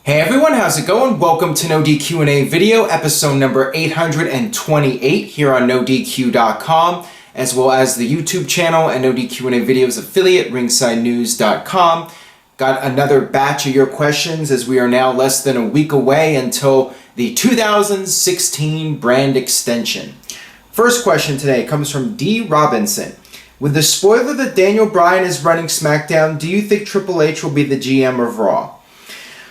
Hey everyone, how's it going? Welcome to NoDQ&A video, episode number 828 here on NoDQ.com, as well as the YouTube channel and NoDQ&A videos affiliate, ringsidenews.com. Got another batch of your questions as we are now less than a week away until the 2016 brand extension. First question today comes from D. Robinson. With the spoiler that Daniel Bryan is running SmackDown, do you think Triple H will be the GM of Raw?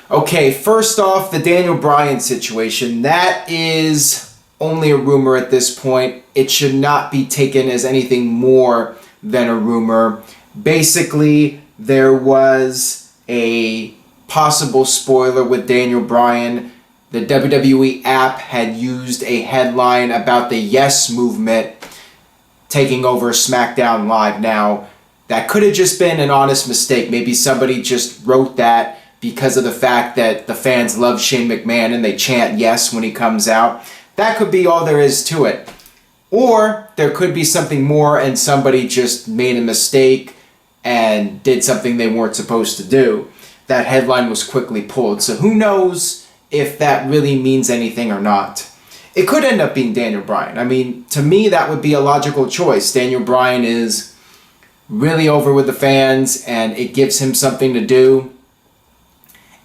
Okay, first off, the Daniel Bryan situation, that is only a rumor at this point. It should not be taken as anything more than a rumor. Basically, there was a possible spoiler with Daniel Bryan. The WWE app had used a headline about the Yes movement taking over SmackDown Live. Now, that could have just been an honest mistake. Maybe somebody just wrote that because of the fact that the fans love Shane McMahon and they chant yes when he comes out. That could be all there is to it. Or there could be something more and somebody just made a mistake and did something they weren't supposed to do. That headline was quickly pulled. So who knows if that really means anything or not. It could end up being Daniel Bryan. I mean, to me, that would be a logical choice. Daniel Bryan is really over with the fans and it gives him something to do.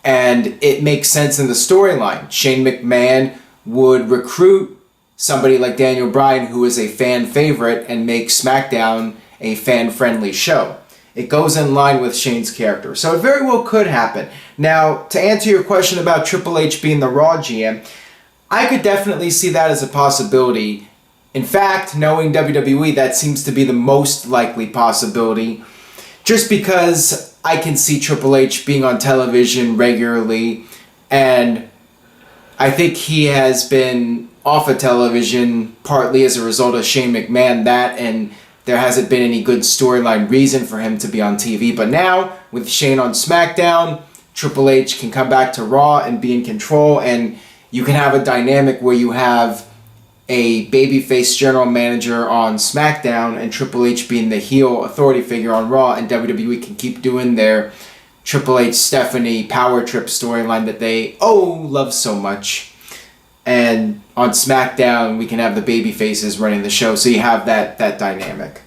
And it makes sense in the storyline. Shane McMahon would recruit somebody like Daniel Bryan, who is a fan favorite, and make SmackDown a fan-friendly show. It goes in line with Shane's character. So it very well could happen. Now, to answer your question about Triple H being the Raw GM, I could definitely see that as a possibility. In fact, knowing WWE, that seems to be the most likely possibility. Just because I can see Triple H being on television regularly, and I think he has been off of television partly as a result of Shane McMahon, and there hasn't been any good storyline reason for him to be on TV. But now, with Shane on SmackDown, Triple H can come back to Raw and be in control, and you can have a dynamic where you have a babyface general manager on SmackDown and Triple H being the heel authority figure on Raw, and WWE can keep doing their Triple H Stephanie power trip storyline that they love so much. And on SmackDown we can have the babyfaces running the show, so you have that dynamic.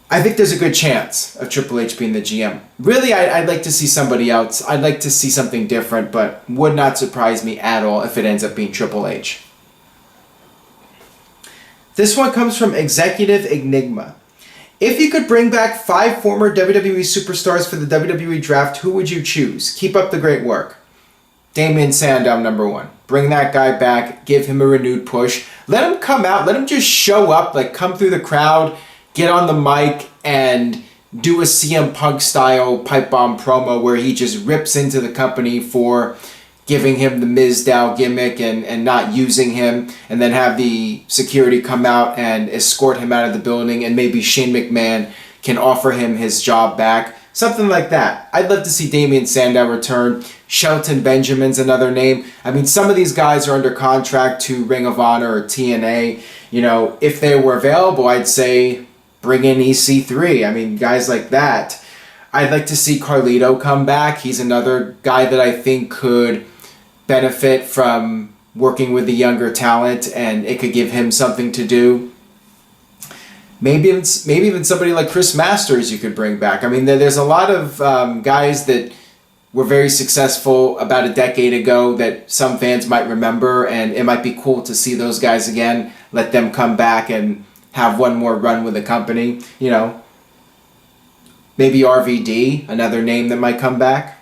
I think there's a good chance of Triple H being the GM. Really, I'd like to see somebody else. I'd like to see something different, but would not surprise me at all if it ends up being Triple H. This one comes from Executive Enigma. If you could bring back 5 former WWE superstars for the WWE draft, who would you choose? Keep up the great work. Damien Sandow, number 1. Bring that guy back. Give him a renewed push. Let him come out. Let him just show up. Like, come through the crowd, get on the mic, and do a CM Punk style pipe bomb promo where he just rips into the company for giving him the Mizdow gimmick and not using him, and then have the security come out and escort him out of the building, and maybe Shane McMahon can offer him his job back. Something like that. I'd love to see Damien Sandow return. Shelton Benjamin's another name. I mean, some of these guys are under contract to Ring of Honor or TNA. You know, if they were available, I'd say bring in EC3. I mean, guys like that. I'd like to see Carlito come back. He's another guy that I think could benefit from working with the younger talent, and it could give him something to do. Maybe even somebody like Chris Masters you could bring back. I mean, there's a lot of guys that were very successful about a decade ago that some fans might remember, and it might be cool to see those guys again. Let them come back and have one more run with the company. You know, maybe RVD, another name that might come back.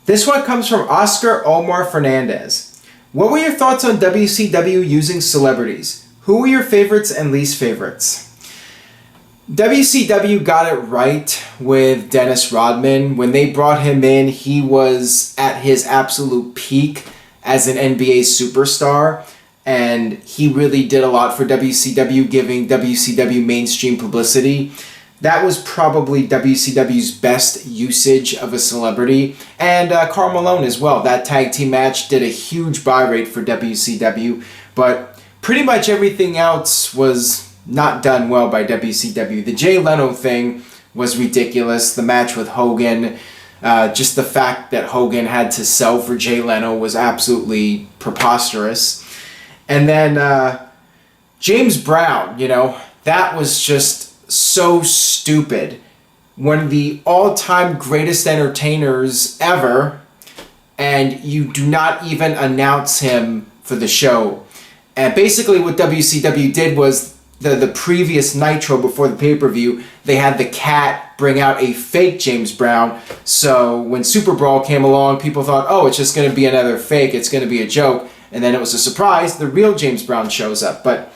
This one comes from Oscar Omar Fernandez. What were your thoughts on WCW using celebrities? Who were your favorites and least favorites? WCW got it right with Dennis Rodman. When they brought him in, he was at his absolute peak as an NBA superstar, and he really did a lot for WCW, giving WCW mainstream publicity. That was probably WCW's best usage of a celebrity. And Karl Malone as well. That tag team match did a huge buy rate for WCW. But pretty much everything else was not done well by WCW. The Jay Leno thing was ridiculous. The match with Hogan, Just the fact that Hogan had to sell for Jay Leno was absolutely preposterous. And then James Brown, that was just so stupid. One of the all-time greatest entertainers ever, and you do not even announce him for the show. And basically what WCW did was the previous Nitro before the pay-per-view, they had the Cat bring out a fake James Brown. So when Super Brawl came along, people thought, oh, it's just going to be another fake, it's going to be a joke. And then it was a surprise, the real James Brown shows up. But,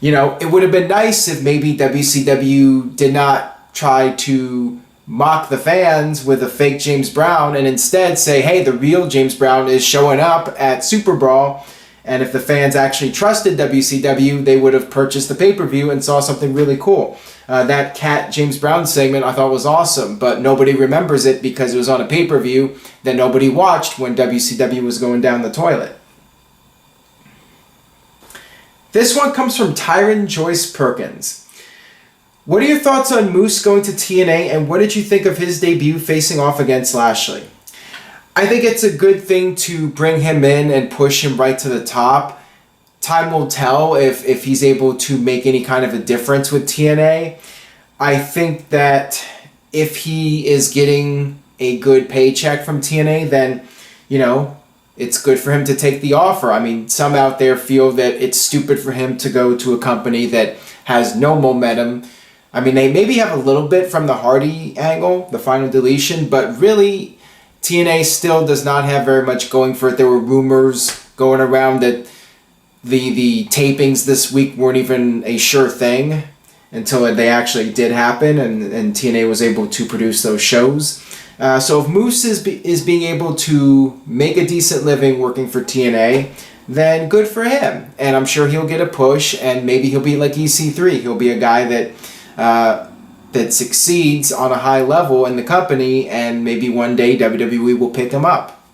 it would have been nice if maybe WCW did not try to mock the fans with a fake James Brown and instead say, hey, the real James Brown is showing up at Super Brawl. And if the fans actually trusted WCW, they would have purchased the pay-per-view and saw something really cool. That Cat James Brown segment I thought was awesome, but nobody remembers it because it was on a pay-per-view that nobody watched when WCW was going down the toilet. This one comes from Tyron Joyce Perkins. What are your thoughts on Moose going to TNA, and what did you think of his debut facing off against Lashley? I think it's a good thing to bring him in and push him right to the top. Time will tell if he's able to make any kind of a difference with TNA. I think that if he is getting a good paycheck from TNA, then, it's good for him to take the offer. I mean, some out there feel that it's stupid for him to go to a company that has no momentum. I mean, they maybe have a little bit from the Hardy angle, the final deletion, but really, TNA still does not have very much going for it. There were rumors going around that the tapings this week weren't even a sure thing until they actually did happen, and TNA was able to produce those shows. So if Moose is being able to make a decent living working for TNA, then good for him. And I'm sure he'll get a push, and maybe he'll be like EC3. He'll be a guy that succeeds on a high level in the company, and maybe one day WWE will pick him up.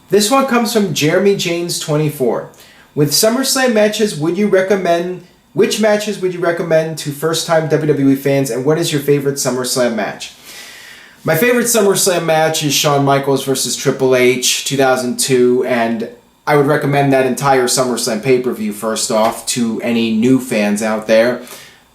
This one comes from Jeremy James 24. With SummerSlam matches, which matches would you recommend to first-time WWE fans, and what is your favorite SummerSlam match? My favorite SummerSlam match is Shawn Michaels versus Triple H 2002, and I would recommend that entire SummerSlam pay-per-view first off to any new fans out there.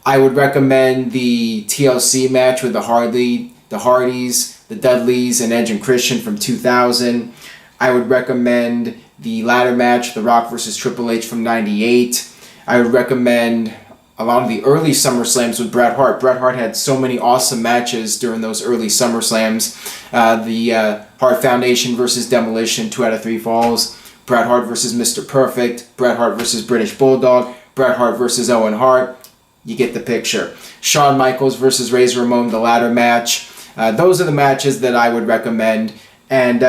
I would recommend the TLC match with the Hardys, the Dudleys, and Edge and Christian from 2000. I would recommend the ladder match, The Rock versus Triple H from 98. I would recommend a lot of the early SummerSlams with Bret Hart. Bret Hart had so many awesome matches during those early SummerSlams. The Hart Foundation versus Demolition, 2 out of 3 falls. Bret Hart versus Mr. Perfect. Bret Hart versus British Bulldog. Bret Hart versus Owen Hart. You get the picture. Shawn Michaels versus Razor Ramon, the ladder match. Those are the matches that I would recommend. And,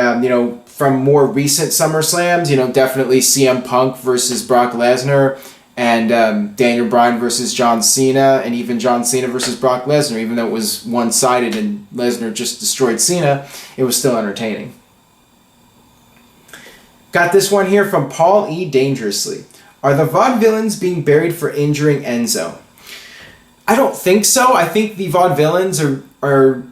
from more recent SummerSlams, definitely CM Punk versus Brock Lesnar, and Daniel Bryan versus John Cena, and even John Cena versus Brock Lesnar. Even though it was one-sided and Lesnar just destroyed Cena, it was still entertaining. Got this one here from Paul E. Dangerously. Are the Vaudevillians being buried for injuring Enzo? I don't think so. I think the Vaudevillians are,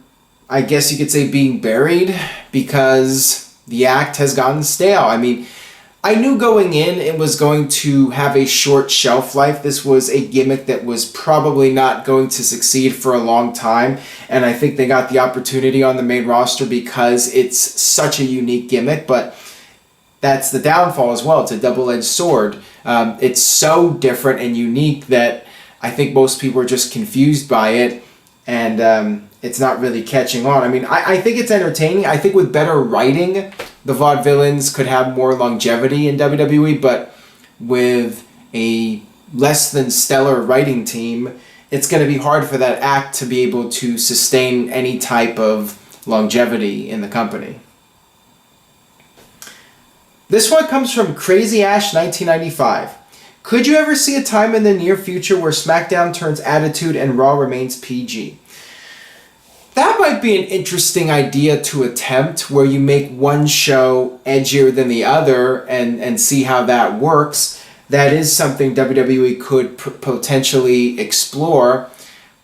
I guess you could say, being buried because the act has gotten stale. I mean, I knew going in it was going to have a short shelf life. This was a gimmick that was probably not going to succeed for a long time, and I think they got the opportunity on the main roster because it's such a unique gimmick, but that's the downfall as well. It's a double-edged sword. It's so different and unique that I think most people are just confused by it, and it's not really catching on. I mean, I think it's entertaining. I think with better writing, the Vaudevillains could have more longevity in WWE, but with a less than stellar writing team, it's going to be hard for that act to be able to sustain any type of longevity in the company. This one comes from Crazy Ash 1995. Could you ever see a time in the near future where SmackDown turns Attitude and Raw remains PG? That might be an interesting idea to attempt, where you make one show edgier than the other and see how that works. That is something WWE could potentially explore,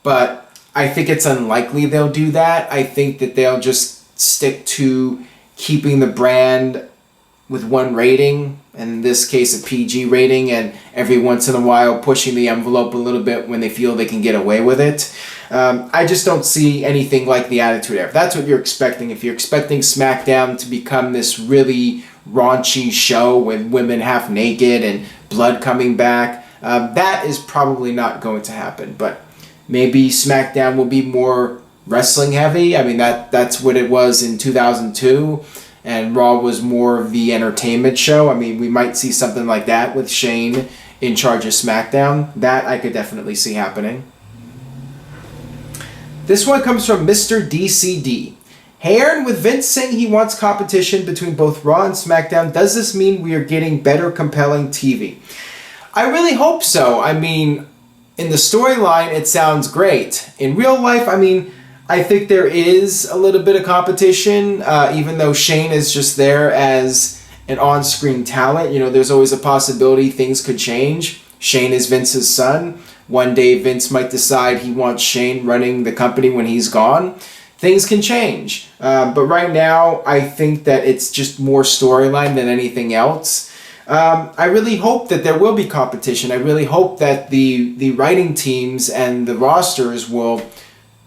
but I think it's unlikely they'll do that. I think that they'll just stick to keeping the brand with one rating, in this case a PG rating, and every once in a while pushing the envelope a little bit when they feel they can get away with it. I just don't see anything like the Attitude Era. If that's what you're expecting, if you're expecting SmackDown to become this really raunchy show with women half naked and blood coming back, that is probably not going to happen. But maybe SmackDown will be more wrestling heavy. I mean, that's what it was in 2002. And Raw was more of the entertainment show. I mean, we might see something like that with Shane in charge of SmackDown. That I could definitely see happening. This one comes from Mr. DCD. Hey Aaron, with Vince saying he wants competition between both Raw and SmackDown, does this mean we are getting better compelling TV? I really hope so. I mean, in the storyline, it sounds great. In real life, I mean, I think there is a little bit of competition, even though Shane is just there as an on-screen talent. You know, there's always a possibility things could change. Shane is Vince's son. One day Vince might decide he wants Shane running the company when he's gone. Things can change. But right now, I think that it's just more storyline than anything else. I really hope that there will be competition. I really hope that the writing teams and the rosters will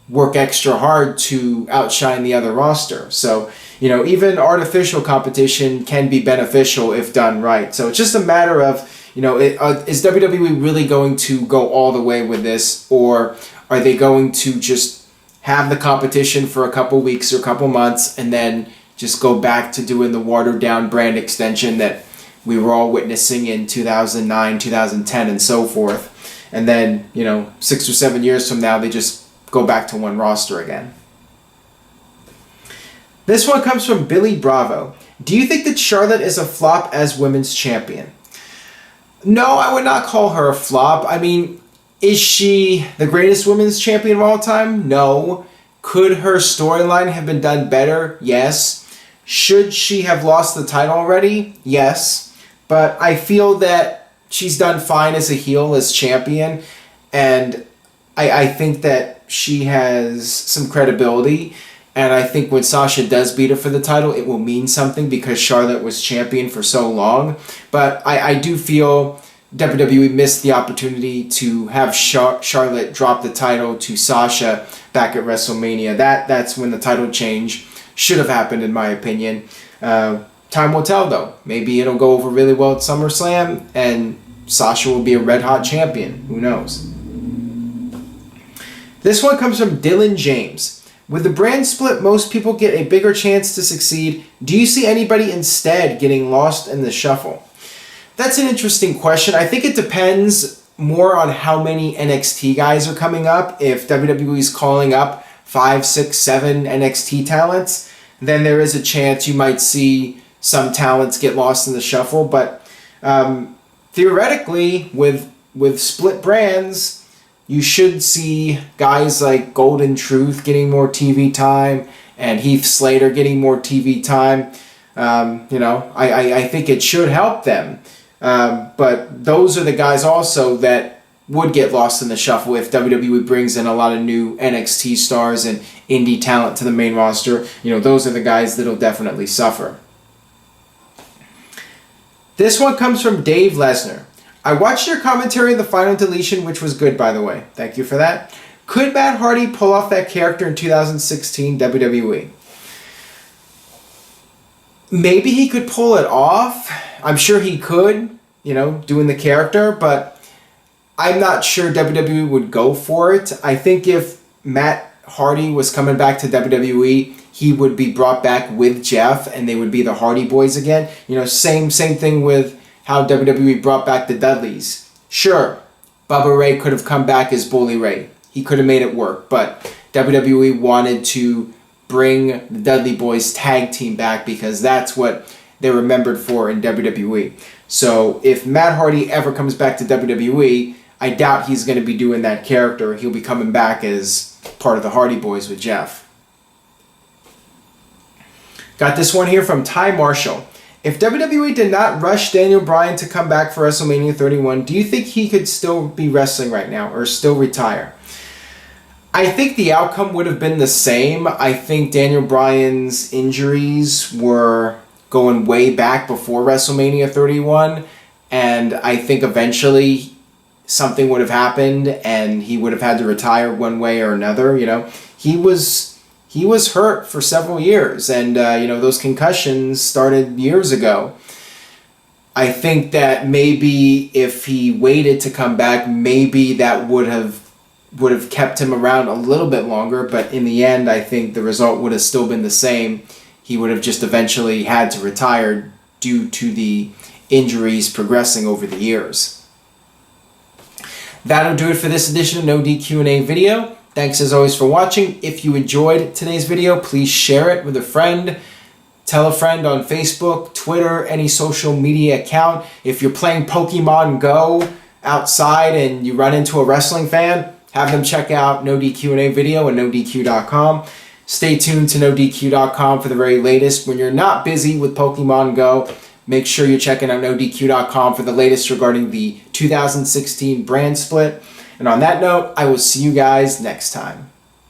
work extra hard to outshine the other roster. So, you know, even artificial competition can be beneficial if done right. So it's just a matter of, you know, is WWE really going to go all the way with this, or are they going to just have the competition for a couple weeks or a couple months and then just go back to doing the watered down brand extension that we were all witnessing in 2009, 2010, and so forth. And then, you know, 6 or 7 years from now, they just go back to one roster again. This one comes from Billy Bravo. Do you think that Charlotte is a flop as women's champion? No, I would not call her a flop. I mean, is she the greatest women's champion of all time? No. Could her storyline have been done better? Yes. Should she have lost the title already? Yes. But I feel that she's done fine as a heel, as champion, and I think that she has some credibility, and I think when Sasha does beat her for the title, it will mean something because Charlotte was champion for so long. But I do feel WWE missed the opportunity to have Charlotte drop the title to Sasha back at WrestleMania. That's when the title change should have happened, in my opinion. Time will tell, though. Maybe it'll go over really well at SummerSlam, and Sasha will be a red-hot champion. Who knows? This one comes from Dylan James. With the brand split, most people get a bigger chance to succeed. Do you see anybody instead getting lost in the shuffle? That's an interesting question. I think it depends more on how many NXT guys are coming up. If WWE is calling up 5, 6, 7 NXT talents, then there is a chance you might see some talents get lost in the shuffle. But theoretically, with split brands, you should see guys like Golden Truth getting more TV time and Heath Slater getting more TV time. You know, I think it should help them. But those are the guys also that would get lost in the shuffle if WWE brings in a lot of new NXT stars and indie talent to the main roster. You know, those are the guys that'll definitely suffer. This one comes from Dave Lesnar. I watched your commentary on the final deletion, which was good, by the way. Thank you for that. Could Matt Hardy pull off that character in 2016 WWE? Maybe he could pull it off. I'm sure he could, you know, doing the character, but I'm not sure WWE would go for it. I think if Matt Hardy was coming back to WWE, he would be brought back with Jeff, and they would be the Hardy Boys again. You know, same thing with how WWE brought back the Dudleys. Sure, Bubba Ray could have come back as Bully Ray. He could have made it work, but WWE wanted to bring the Dudley Boys tag team back because that's what they're remembered for in WWE. So if Matt Hardy ever comes back to WWE, I doubt he's going to be doing that character. He'll be coming back as part of the Hardy Boys with Jeff. Got this one here from Ty Marshall. If WWE did not rush Daniel Bryan to come back for WrestleMania 31, do you think he could still be wrestling right now or still retire? I think the outcome would have been the same. I think Daniel Bryan's injuries were going way back before WrestleMania 31, and I think eventually something would have happened and he would have had to retire one way or another. You know, he was hurt for several years, and you know, those concussions started years ago. I think that maybe if he waited to come back, maybe that would have kept him around a little bit longer, but in the end, I think the result would have still been the same. He would have just eventually had to retire due to the injuries progressing over the years. That'll do it for this edition of No DQ&A video. Thanks as always for watching. If you enjoyed today's video, please share it with a friend. Tell a friend on Facebook, Twitter, any social media account. If you're playing Pokemon Go outside and you run into a wrestling fan, have them check out NoDQ&A video and NoDQ.com. Stay tuned to NoDQ.com for the very latest. When you're not busy with Pokemon Go, make sure you're checking out NoDQ.com for the latest regarding the 2016 brand split. And on that note, I will see you guys next time.